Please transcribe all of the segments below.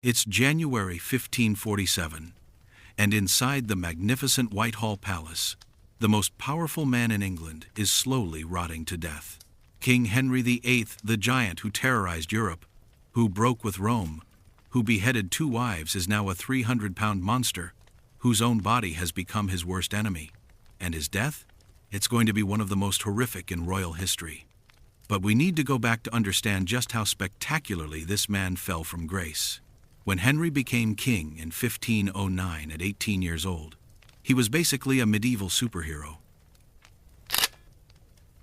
It's January 1547, and inside the magnificent Whitehall Palace, the most powerful man in England is slowly rotting to death. King Henry VIII, the giant who terrorized Europe, who broke with Rome, who beheaded 2 wives, is now a 300-pound monster, whose own body has become his worst enemy. And his death? It's going to be one of the most horrific in royal history. But we need to go back to understand just how spectacularly this man fell from grace. When Henry became king in 1509 at 18 years old, he was basically a medieval superhero.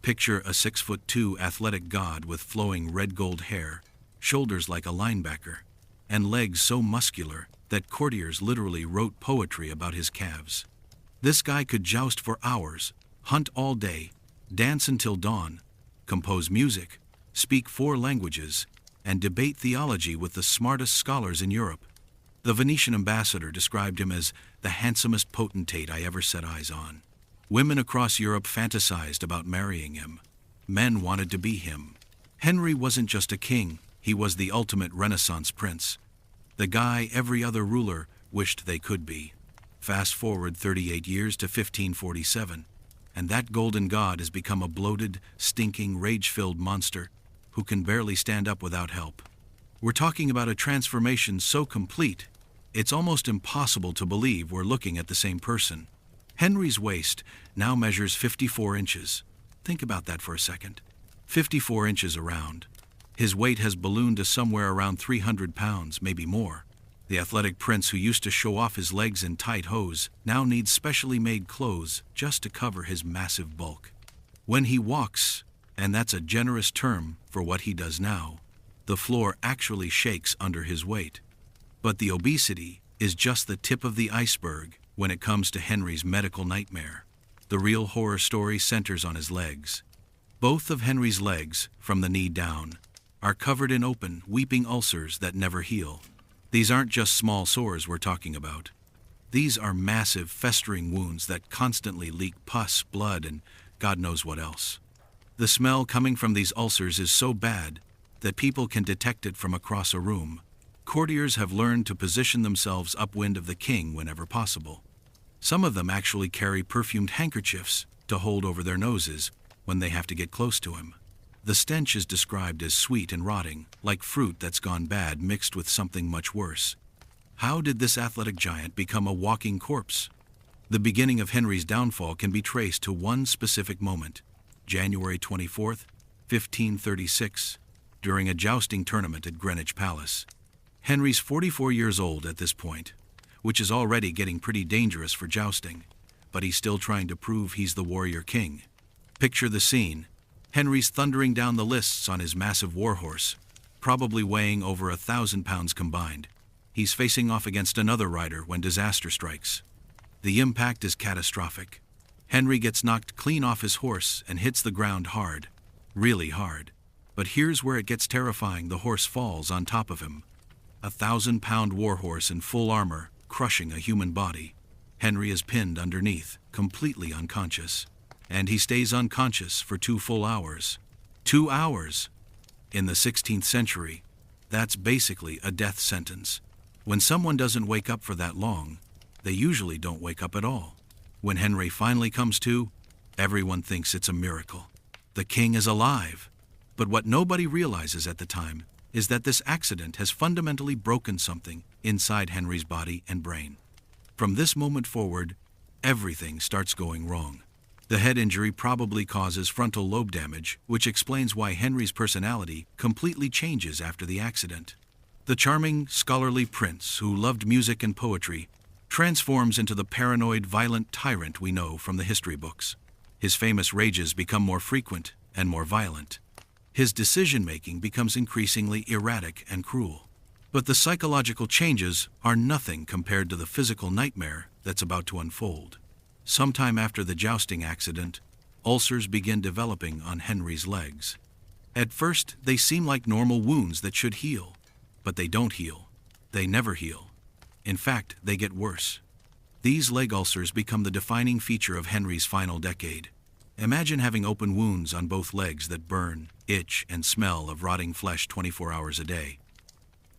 Picture a 6'2" athletic god with flowing red-gold hair, shoulders like a linebacker, and legs so muscular that courtiers literally wrote poetry about his calves. This guy could joust for hours, hunt all day, dance until dawn, compose music, speak 4 languages, and debate theology with the smartest scholars in Europe. The Venetian ambassador described him as the handsomest potentate I ever set eyes on. Women across Europe fantasized about marrying him. Men wanted to be him. Henry wasn't just a king, he was the ultimate Renaissance prince. The guy every other ruler wished they could be. Fast forward 38 years to 1547, and that golden god has become a bloated, stinking, rage-filled monster who can barely stand up without help. We're talking about a transformation so complete, it's almost impossible to believe we're looking at the same person. Henry's waist now measures 54 inches. Think about that for a second. 54 inches around. His weight has ballooned to somewhere around 300 pounds, maybe more. The athletic prince who used to show off his legs in tight hose now needs specially made clothes just to cover his massive bulk. When he walks, and that's a generous term for what he does now, the floor actually shakes under his weight. But the obesity is just the tip of the iceberg when it comes to Henry's medical nightmare. The real horror story centers on his legs. Both of Henry's legs, from the knee down, are covered in open, weeping ulcers that never heal. These aren't just small sores we're talking about. These are massive, festering wounds that constantly leak pus, blood, and God knows what else. The smell coming from these ulcers is so bad that people can detect it from across a room. Courtiers have learned to position themselves upwind of the king whenever possible. Some of them actually carry perfumed handkerchiefs to hold over their noses when they have to get close to him. The stench is described as sweet and rotting, like fruit that's gone bad mixed with something much worse. How did this athletic giant become a walking corpse? The beginning of Henry's downfall can be traced to one specific moment, January 24th, 1536, during a jousting tournament at Greenwich Palace. Henry's 44 years old at this point, which is already getting pretty dangerous for jousting, but he's still trying to prove he's the warrior king. Picture the scene. Henry's thundering down the lists on his massive warhorse, probably weighing over 1,000 pounds combined. He's facing off against another rider when disaster strikes. The impact is catastrophic. Henry gets knocked clean off his horse and hits the ground hard, really hard. But here's where it gets terrifying. The horse falls on top of him. 1,000-pound warhorse in full armor, crushing a human body. Henry is pinned underneath, completely unconscious. And he stays unconscious for 2 full hours. 2 hours! In the 16th century, that's basically a death sentence. When someone doesn't wake up for that long, they usually don't wake up at all. When Henry finally comes to, everyone thinks it's a miracle. The king is alive. But what nobody realizes at the time is that this accident has fundamentally broken something inside Henry's body and brain. From this moment forward, everything starts going wrong. The head injury probably causes frontal lobe damage, which explains why Henry's personality completely changes after the accident. The charming, scholarly prince who loved music and poetry transforms into the paranoid, violent tyrant we know from the history books. His famous rages become more frequent and more violent. His decision-making becomes increasingly erratic and cruel. But the psychological changes are nothing compared to the physical nightmare that's about to unfold. Sometime after the jousting accident, ulcers begin developing on Henry's legs. At first, they seem like normal wounds that should heal, but they don't heal. They never heal. In fact, they get worse. These leg ulcers become the defining feature of Henry's final decade. Imagine having open wounds on both legs that burn, itch, and smell of rotting flesh 24 hours a day.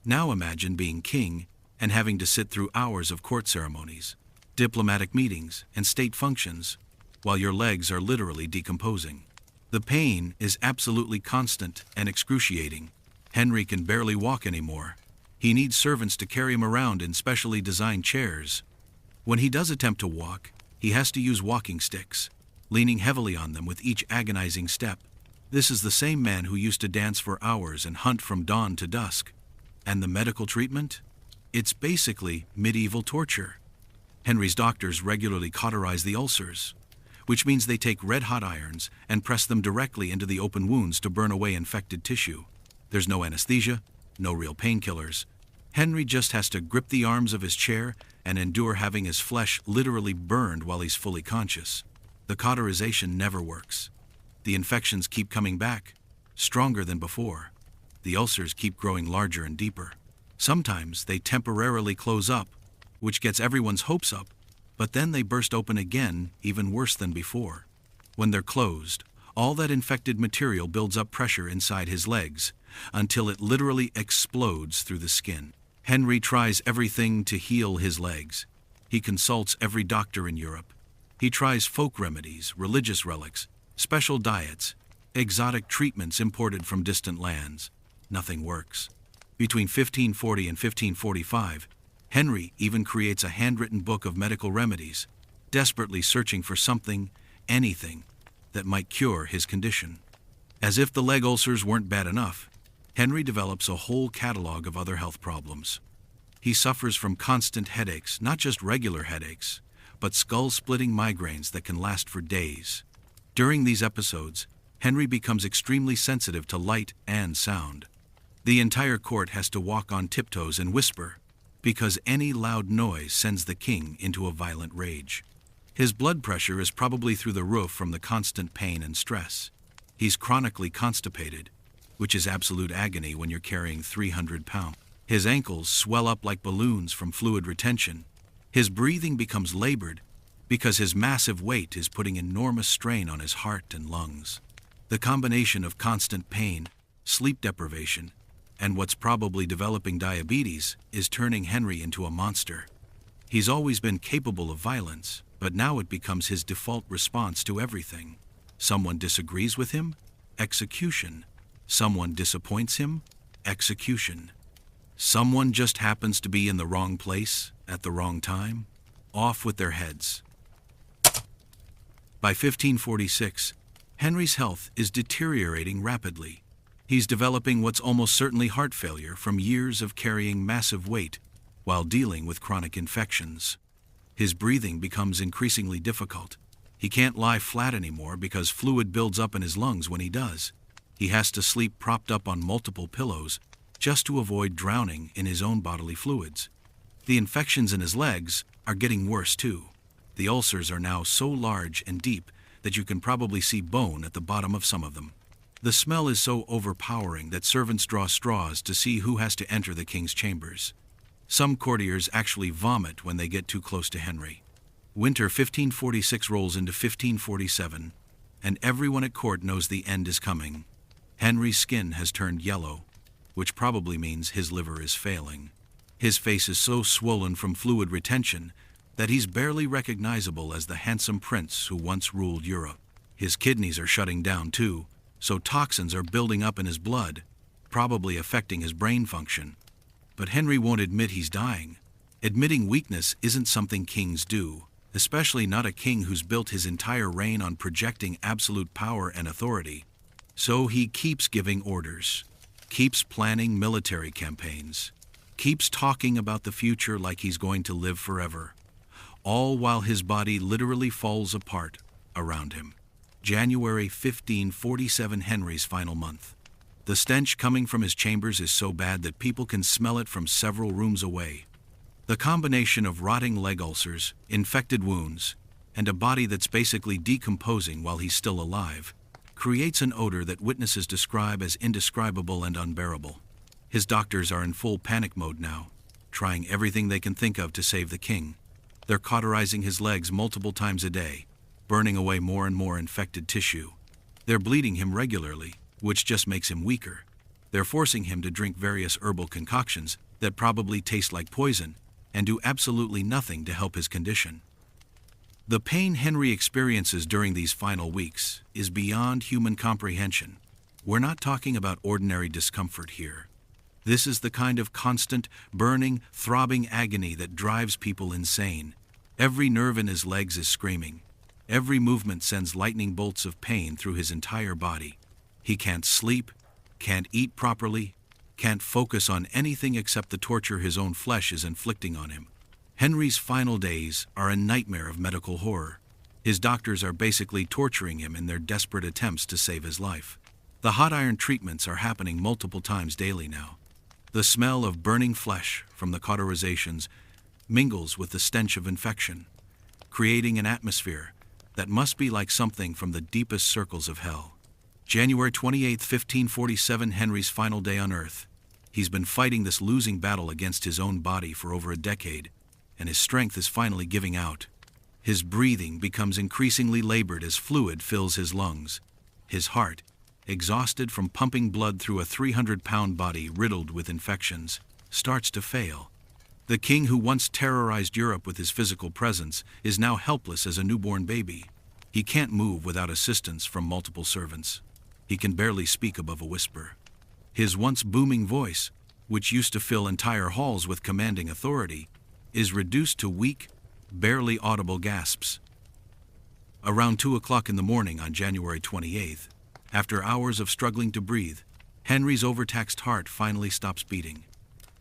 Now imagine being king and having to sit through hours of court ceremonies, diplomatic meetings, and state functions, while your legs are literally decomposing. The pain is absolutely constant and excruciating. Henry can barely walk anymore. He needs servants to carry him around in specially designed chairs. When he does attempt to walk, he has to use walking sticks, leaning heavily on them with each agonizing step. This is the same man who used to dance for hours and hunt from dawn to dusk. And the medical treatment? It's basically medieval torture. Henry's doctors regularly cauterize the ulcers, which means they take red-hot irons and press them directly into the open wounds to burn away infected tissue. There's no anesthesia, no real painkillers. Henry just has to grip the arms of his chair and endure having his flesh literally burned while he's fully conscious. The cauterization never works. The infections keep coming back, stronger than before. The ulcers keep growing larger and deeper. Sometimes they temporarily close up, which gets everyone's hopes up, but then they burst open again, even worse than before. When they're closed, all that infected material builds up pressure inside his legs, until it literally explodes through the skin. Henry tries everything to heal his legs. He consults every doctor in Europe. He tries folk remedies, religious relics, special diets, exotic treatments imported from distant lands. Nothing works. Between 1540 and 1545, Henry even creates a handwritten book of medical remedies, desperately searching for something, anything, that might cure his condition. As if the leg ulcers weren't bad enough, Henry develops a whole catalog of other health problems. He suffers from constant headaches, not just regular headaches, but skull-splitting migraines that can last for days. During these episodes, Henry becomes extremely sensitive to light and sound. The entire court has to walk on tiptoes and whisper, because any loud noise sends the king into a violent rage. His blood pressure is probably through the roof from the constant pain and stress. He's chronically constipated, which is absolute agony when you're carrying 300 pounds. His ankles swell up like balloons from fluid retention. His breathing becomes labored because his massive weight is putting enormous strain on his heart and lungs. The combination of constant pain, sleep deprivation, and what's probably developing diabetes is turning Henry into a monster. He's always been capable of violence, but now it becomes his default response to everything. Someone disagrees with him? Execution. Someone disappoints him? Execution. Someone just happens to be in the wrong place at the wrong time? Off with their heads. By 1546, Henry's health is deteriorating rapidly. He's developing what's almost certainly heart failure from years of carrying massive weight while dealing with chronic infections. His breathing becomes increasingly difficult. He can't lie flat anymore because fluid builds up in his lungs when he does. He has to sleep propped up on multiple pillows just to avoid drowning in his own bodily fluids. The infections in his legs are getting worse too. The ulcers are now so large and deep that you can probably see bone at the bottom of some of them. The smell is so overpowering that servants draw straws to see who has to enter the king's chambers. Some courtiers actually vomit when they get too close to Henry. Winter 1546 rolls into 1547, and everyone at court knows the end is coming. Henry's skin has turned yellow, which probably means his liver is failing. His face is so swollen from fluid retention that he's barely recognizable as the handsome prince who once ruled Europe. His kidneys are shutting down too, so toxins are building up in his blood, probably affecting his brain function. But Henry won't admit he's dying. Admitting weakness isn't something kings do, especially not a king who's built his entire reign on projecting absolute power and authority. So he keeps giving orders, keeps planning military campaigns, keeps talking about the future like he's going to live forever, all while his body literally falls apart around him. January 1547, Henry's final month. The stench coming from his chambers is so bad that people can smell it from several rooms away. The combination of rotting leg ulcers, infected wounds, and a body that's basically decomposing while he's still alive creates an odor that witnesses describe as indescribable and unbearable. His doctors are in full panic mode now, trying everything they can think of to save the king. They're cauterizing his legs multiple times a day, burning away more and more infected tissue. They're bleeding him regularly, which just makes him weaker. They're forcing him to drink various herbal concoctions that probably taste like poison and do absolutely nothing to help his condition. The pain Henry experiences during these final weeks is beyond human comprehension. We're not talking about ordinary discomfort here. This is the kind of constant, burning, throbbing agony that drives people insane. Every nerve in his legs is screaming. Every movement sends lightning bolts of pain through his entire body. He can't sleep, can't eat properly, can't focus on anything except the torture his own flesh is inflicting on him. Henry's final days are a nightmare of medical horror. His doctors are basically torturing him in their desperate attempts to save his life. The hot iron treatments are happening multiple times daily now. The smell of burning flesh from the cauterizations mingles with the stench of infection, creating an atmosphere that must be like something from the deepest circles of hell. January 28, 1547, Henry's final day on earth. He's been fighting this losing battle against his own body for over a decade, and his strength is finally giving out. His breathing becomes increasingly labored as fluid fills his lungs. His heart, exhausted from pumping blood through a 300-pound body riddled with infections, starts to fail. The king who once terrorized Europe with his physical presence is now helpless as a newborn baby. He can't move without assistance from multiple servants. He can barely speak above a whisper. His once booming voice, which used to fill entire halls with commanding authority, is reduced to weak, barely audible gasps. Around 2 o'clock in the morning on January 28th, after hours of struggling to breathe, Henry's overtaxed heart finally stops beating.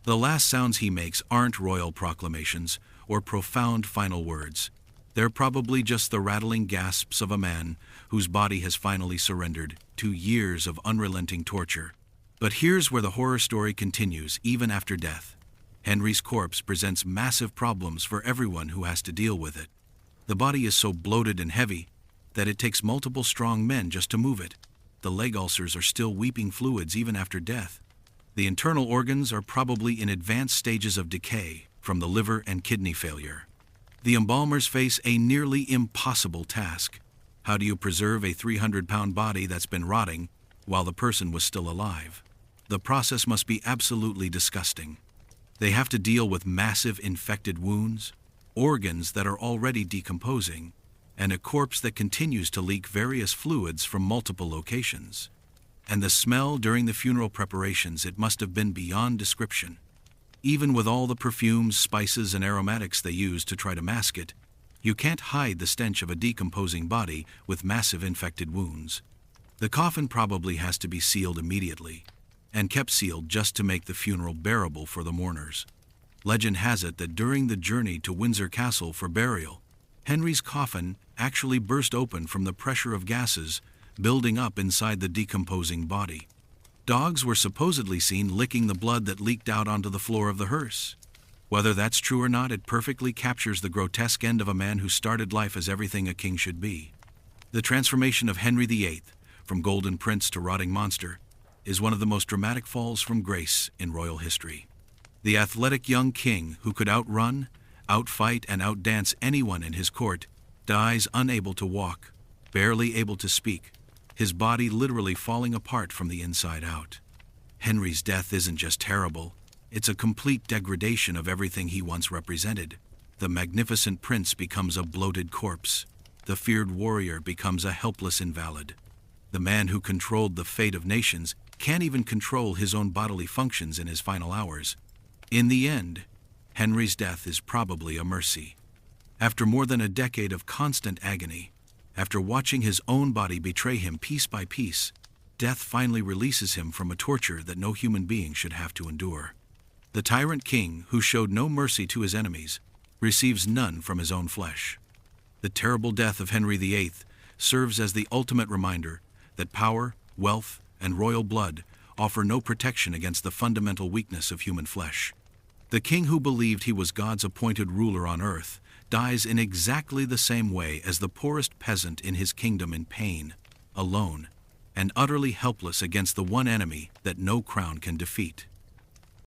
The last sounds he makes aren't royal proclamations or profound final words. They're probably just the rattling gasps of a man whose body has finally surrendered to years of unrelenting torture. But here's where the horror story continues even after death. Henry's corpse presents massive problems for everyone who has to deal with it. The body is so bloated and heavy that it takes multiple strong men just to move it. The leg ulcers are still weeping fluids even after death. The internal organs are probably in advanced stages of decay from the liver and kidney failure. The embalmers face a nearly impossible task. How do you preserve a 300-pound body that's been rotting while the person was still alive? The process must be absolutely disgusting. They have to deal with massive infected wounds, organs that are already decomposing, and a corpse that continues to leak various fluids from multiple locations. And the smell during the funeral preparations, it must have been beyond description. Even with all the perfumes, spices, and aromatics they use to try to mask it, you can't hide the stench of a decomposing body with massive infected wounds. The coffin probably has to be sealed immediately, and kept sealed just to make the funeral bearable for the mourners. Legend has it that during the journey to Windsor Castle for burial, Henry's coffin actually burst open from the pressure of gases building up inside the decomposing body. Dogs were supposedly seen licking the blood that leaked out onto the floor of the hearse. Whether that's true or not, it perfectly captures the grotesque end of a man who started life as everything a king should be. The transformation of Henry VIII, from golden prince to rotting monster, is one of the most dramatic falls from grace in royal history. The athletic young king who could outrun, outfight, and outdance anyone in his court dies unable to walk, barely able to speak, his body literally falling apart from the inside out. Henry's death isn't just terrible, it's a complete degradation of everything he once represented. The magnificent prince becomes a bloated corpse. The feared warrior becomes a helpless invalid. The man who controlled the fate of nations can't even control his own bodily functions in his final hours. In the end, Henry's death is probably a mercy. After more than a decade of constant agony, after watching his own body betray him piece by piece, death finally releases him from a torture that no human being should have to endure. The tyrant king, who showed no mercy to his enemies, receives none from his own flesh. The terrible death of Henry VIII serves as the ultimate reminder that power, wealth, and royal blood offer no protection against the fundamental weakness of human flesh. The king who believed he was God's appointed ruler on earth dies in exactly the same way as the poorest peasant in his kingdom, in pain, alone, and utterly helpless against the one enemy that no crown can defeat.